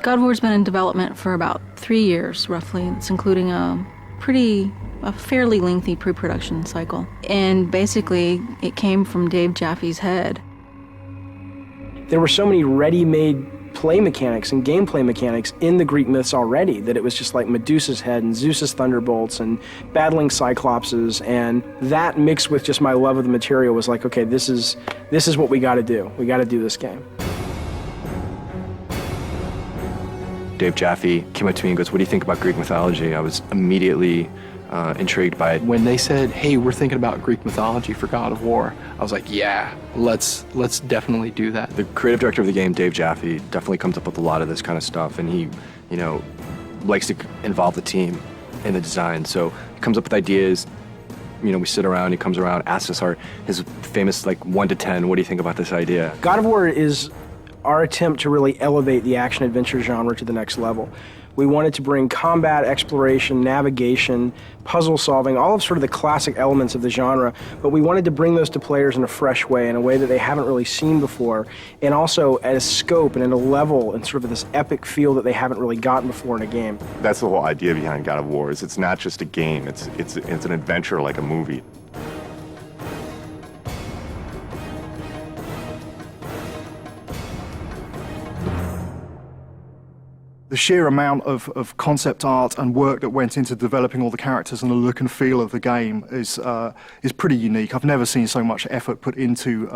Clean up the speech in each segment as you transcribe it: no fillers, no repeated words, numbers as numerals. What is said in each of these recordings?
God of War's been in development for about 3 years, roughly. It's including a fairly lengthy pre-production cycle. And basically, it came from Dave Jaffe's head. There were so many ready-made play mechanics and gameplay mechanics in the Greek myths already that it was just like Medusa's head and Zeus's thunderbolts and battling Cyclopses, and that mixed with just my love of the material was like, okay, this is what we got to do. We got to do this game. Dave Jaffe came up to me and goes, "What do you think about Greek mythology?" I was immediately intrigued by it. When they said, "Hey, we're thinking about Greek mythology for God of War," I was like, "Yeah, let's definitely do that." The creative director of the game, Dave Jaffe, definitely comes up with a lot of this kind of stuff, and he, likes to involve the team in the design. So he comes up with ideas. We sit around. He comes around, asks us his famous 1 to 10. What do you think about this idea? God of War is our attempt to really elevate the action-adventure genre to the next level. We wanted to bring combat, exploration, navigation, puzzle solving, all of sort of the classic elements of the genre, but we wanted to bring those to players in a fresh way, in a way that they haven't really seen before, and also at a scope and at a level and sort of this epic feel that they haven't really gotten before in a game. That's the whole idea behind God of War, is it's not just a game, it's an adventure like a movie. The sheer amount of concept art and work that went into developing all the characters and the look and feel of the game is pretty unique. I've never seen so much effort put into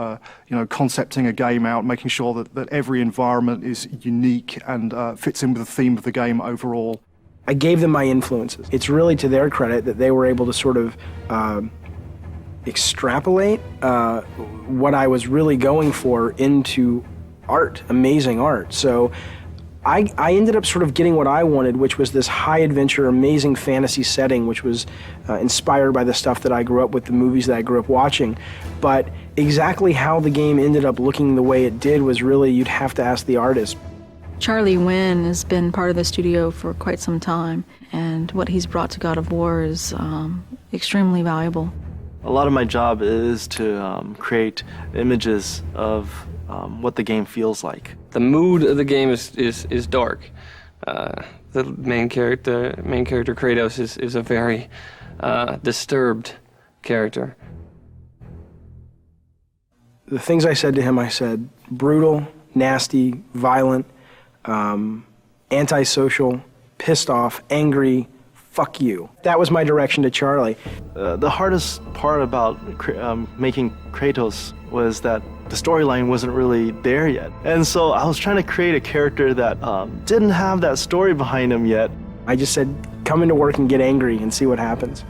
concepting a game out, making sure that every environment is unique and fits in with the theme of the game overall. I gave them my influences. It's really to their credit that they were able to sort of extrapolate what I was really going for into art, amazing art. So I ended up sort of getting what I wanted, which was this high adventure, amazing fantasy setting, which was inspired by the stuff that I grew up with, the movies that I grew up watching. But exactly how the game ended up looking the way it did was really, you'd have to ask the artist. Charlie Wynn has been part of the studio for quite some time, and what he's brought to God of War is extremely valuable. A lot of my job is to create images of what the game feels like. The mood of the game is dark. The main character Kratos is a very disturbed character. The things I said to him, I said brutal, nasty, violent, antisocial, pissed off, angry, fuck you. That was my direction to Charlie. The hardest part about making Kratos was that the storyline wasn't really there yet. And so I was trying to create a character that didn't have that story behind him yet. I just said, come into work and get angry and see what happens.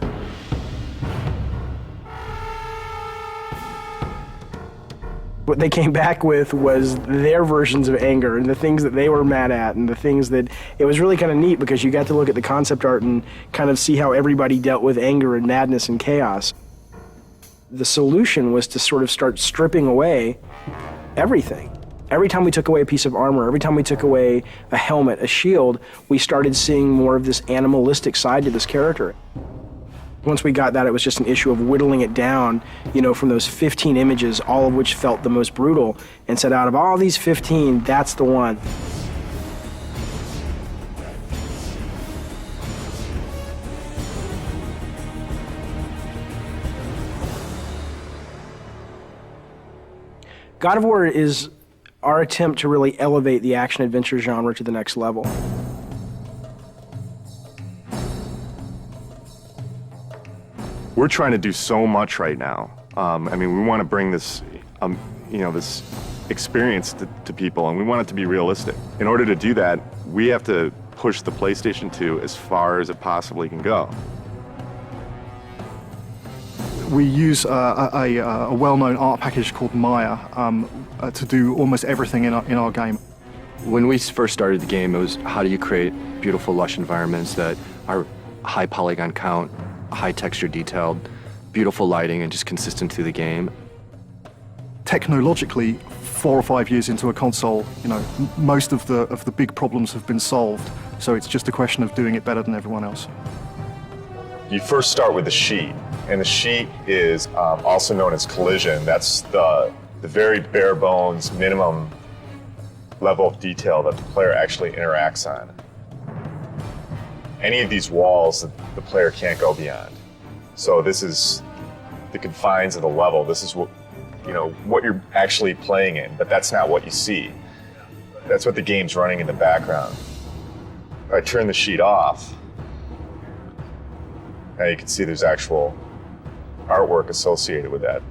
What they came back with was their versions of anger and the things that they were mad at and the things that, it was really kind of neat because you got to look at the concept art and kind of see how everybody dealt with anger and madness and chaos. The solution was to sort of start stripping away everything. Every time we took away a piece of armor, every time we took away a helmet, a shield, we started seeing more of this animalistic side to this character. Once we got that, it was just an issue of whittling it down, from those 15 images, all of which felt the most brutal, and said out of all these 15, that's the one. God of War is our attempt to really elevate the action-adventure genre to the next level. We're trying to do so much right now. We want to bring this, this experience to people, and we want it to be realistic. In order to do that, we have to push the PlayStation 2 as far as it possibly can go. We use a well-known art package called Maya to do almost everything in our game. When we first started the game, it was how do you create beautiful, lush environments that are high polygon count, high texture detailed, beautiful lighting, and just consistent through the game. Technologically, 4 or 5 years into a console, most of the big problems have been solved. So it's just a question of doing it better than everyone else. You first start with the sheet, and the sheet is also known as collision. That's the very bare bones minimum level of detail that the player actually interacts on. Any of these walls that the player can't go beyond. So this is the confines of the level. This is what, you know, what you're actually playing in, but that's not what you see. That's what the game's running in the background. If I turn the sheet off, now you can see there's actual artwork associated with that.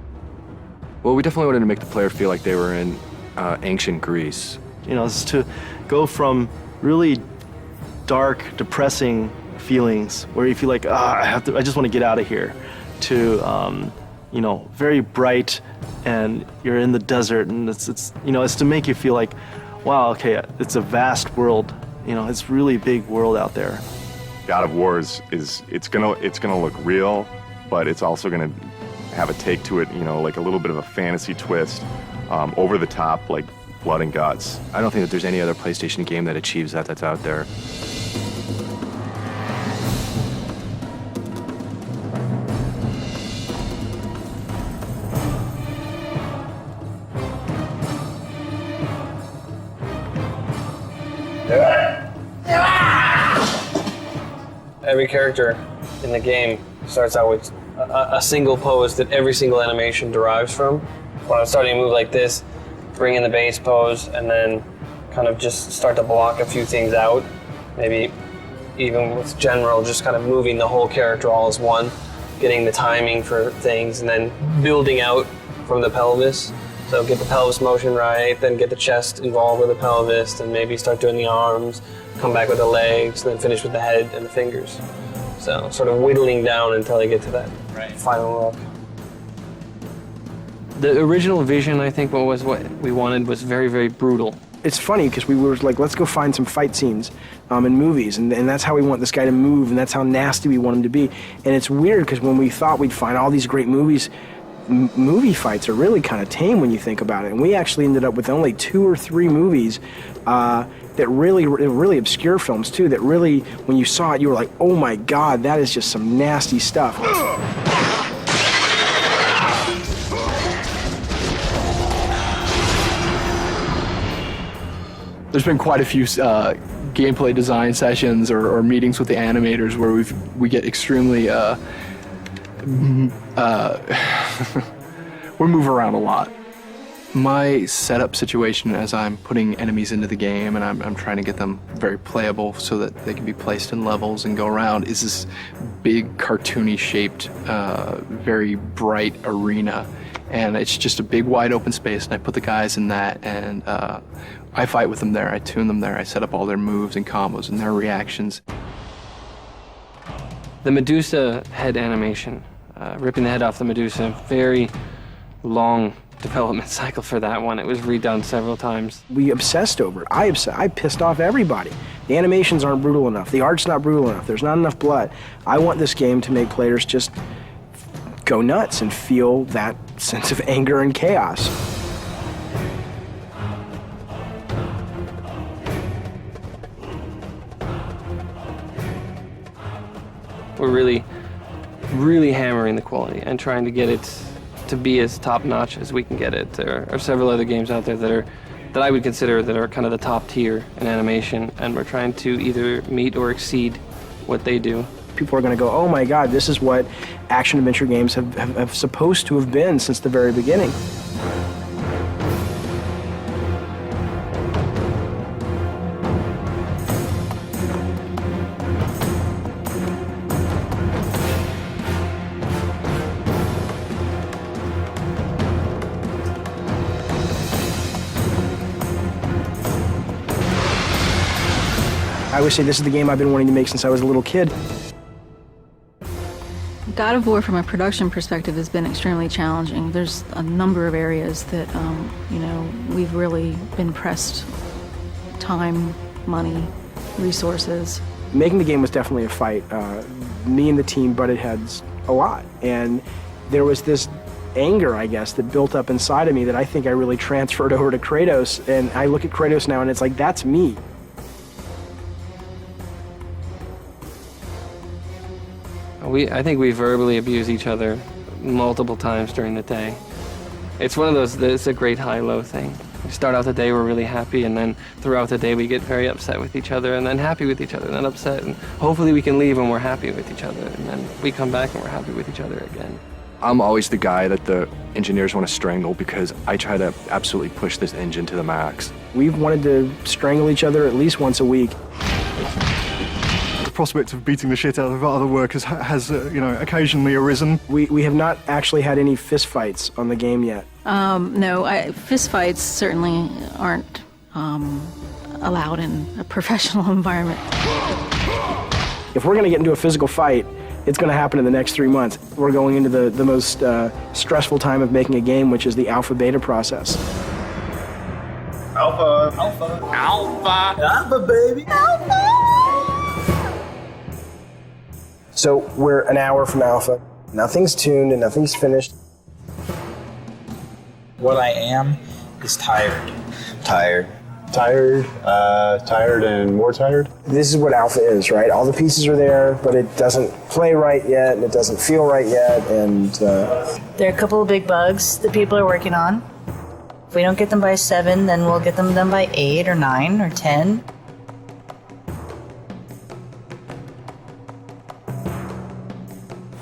Well, we definitely wanted to make the player feel like they were in ancient Greece. You know, it's to go from really dark, depressing feelings where you feel like, I just want to get out of here, to you know, very bright, and you're in the desert, and it's you know, it's to make you feel like, wow, okay, it's a vast world. You know, it's really big world out there. God of War is it's gonna look real, but it's also gonna have a take to it, you know, like a little bit of a fantasy twist, over the top, like blood and guts. I don't think that there's any other PlayStation game that achieves that that's out there. Every character in the game starts out with a single pose that every single animation derives from. When I'm starting to move like this, bring in the base pose, and then kind of just start to block a few things out. Maybe even with general, just kind of moving the whole character all as one, getting the timing for things, and then building out from the pelvis. So get the pelvis motion right, then get the chest involved with the pelvis, and maybe start doing the arms, come back with the legs, and then finish with the head and the fingers. So sort of whittling down until I get to that final look. The original vision, I think, what we wanted was very, very brutal. It's funny because we were like, let's go find some fight scenes in movies, and that's how we want this guy to move, and that's how nasty we want him to be. And it's weird because when we thought we'd find all these great movies, movie fights are really kind of tame when you think about it. And we actually ended up with only 2 or 3 movies that really obscure films too, that really, when you saw it, you were like, oh my God, that is just some nasty stuff. There's been quite a few gameplay design sessions or meetings with the animators where we get extremely we move around a lot. My setup situation as I'm putting enemies into the game and I'm trying to get them very playable so that they can be placed in levels and go around is this big cartoony shaped, very bright arena. And it's just a big wide open space, and I put the guys in that, and I fight with them there, I tune them there, I set up all their moves and combos and their reactions. The Medusa head animation, ripping the head off the Medusa, very long development cycle for that one. It was redone several times. We obsessed over it. I pissed off everybody. The animations aren't brutal enough. The art's not brutal enough. There's not enough blood. I want this game to make players just go nuts and feel that sense of anger and chaos. We're really, really hammering the quality and trying to get it to be as top-notch as we can get it. There are several other games out there that I would consider that are kind of the top tier in animation, and we're trying to either meet or exceed what they do. People are going to go, oh my God, this is what action-adventure games have supposed to have been since the very beginning. I always say this is the game I've been wanting to make since I was a little kid. God of War, from a production perspective, has been extremely challenging. There's a number of areas that, we've really been pressed time, money, resources. Making the game was definitely a fight. Me and the team butted heads a lot, and there was this anger, I guess, that built up inside of me that I think I really transferred over to Kratos, and I look at Kratos now and it's like, that's me. I think we verbally abuse each other multiple times during the day. It's one of those, it's a great high-low thing. start out the day, we're really happy, and then throughout the day we get very upset with each other, and then happy with each other, and then upset, and hopefully we can leave when we're happy with each other, and then we come back and we're happy with each other again. I'm always the guy that the engineers want to strangle because I try to absolutely push this engine to the max. We've wanted to strangle each other at least once a week. The prospect of beating the shit out of other workers has occasionally arisen. We have not actually had any fist fights on the game yet. No, fist fights certainly aren't allowed in a professional environment. If we're going to get into a physical fight, it's going to happen in the next 3 months. We're going into the most stressful time of making a game, which is the alpha-beta process. Alpha. Alpha. Alpha. Alpha, baby. Alpha. So we're an hour from alpha. Nothing's tuned and nothing's finished. What I am is tired. Tired. Tired, tired and more tired. This is what alpha is, right? All the pieces are there, but it doesn't play right yet, and it doesn't feel right yet, and... There are a couple of big bugs that people are working on. If we don't get them by 7, then we'll get them done by 8 or 9 or 10.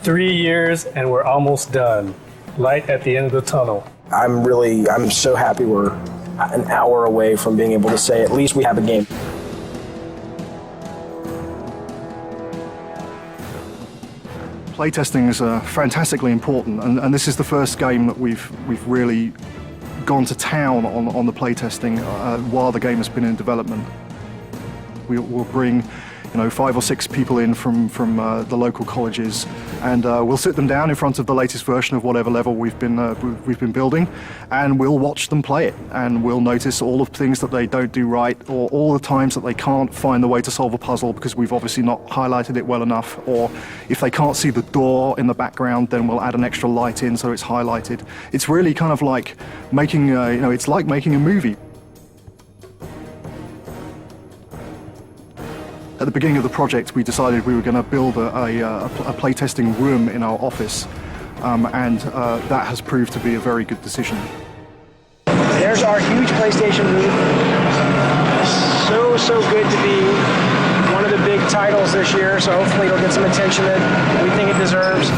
Three years and we're almost done. Light at the end of the tunnel. I'm so happy we're an hour away from being able to say at least we have a game. Playtesting is fantastically important, and this is the first game that we've really gone to town on the playtesting while the game has been in development. We'll bring 5 or 6 people in from the local colleges, and we'll sit them down in front of the latest version of whatever level we've been building, and we'll watch them play it, and we'll notice all of the things that they don't do right, or all the times that they can't find the way to solve a puzzle because we've obviously not highlighted it well enough, or if they can't see the door in the background, then we'll add an extra light in so it's highlighted. It's really kind of like making it's like making a movie. At the beginning of the project, we decided we were going to build a playtesting room in our office, and that has proved to be a very good decision. There's our huge PlayStation booth. So good to be one of the big titles this year, so hopefully it'll get some attention that we think it deserves.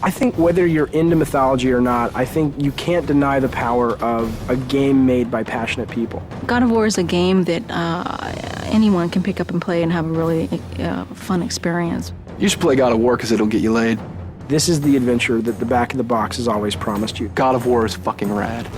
I think whether you're into mythology or not, I think you can't deny the power of a game made by passionate people. God of War is a game that anyone can pick up and play and have a really fun experience. You should play God of War because it'll get you laid. This is the adventure that the back of the box has always promised you. God of War is fucking rad.